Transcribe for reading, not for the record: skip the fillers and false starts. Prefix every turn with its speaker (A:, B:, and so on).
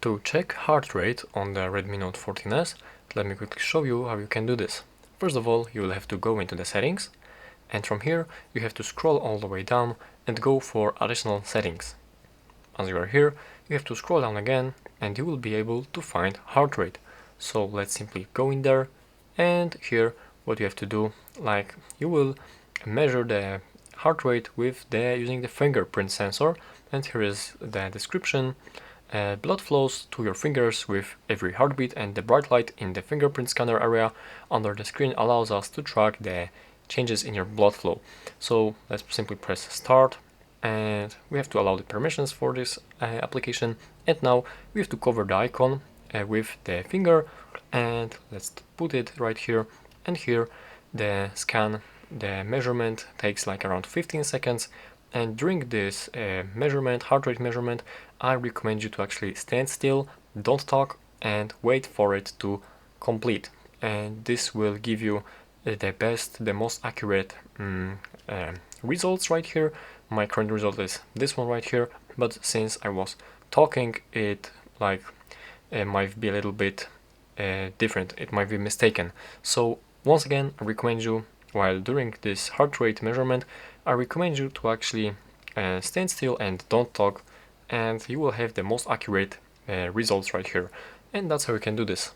A: To check heart rate on the Redmi Note 14s, let me quickly show you how you can do this. First of all, you will have to go into the settings, and from here you have to scroll all the way down and go for additional settings. As you are here, you have to scroll down again and you will be able to find heart rate. So let's simply go in there, and here what you have to do, like you will measure the heart rate with using the fingerprint sensor, and here is the description. Blood flows to your fingers with every heartbeat, and the bright light in the fingerprint scanner area under the screen allows us to track the changes in your blood flow. So let's simply press start, and we have to allow the permissions for this application, and now we have to cover the icon with the finger, and let's put it right here. And here the measurement takes like around 15 seconds, and during this heart rate measurement, I recommend you to actually stand still, don't talk, and wait for it to complete. And this will give you the most accurate results right here. My current result is this one right here, but since I was talking, it might be a little bit different, it might be mistaken. So once again, I recommend you, while during this heart rate measurement, I recommend you to actually stand still and don't talk, and you will have the most accurate results right here. And that's how you can do this.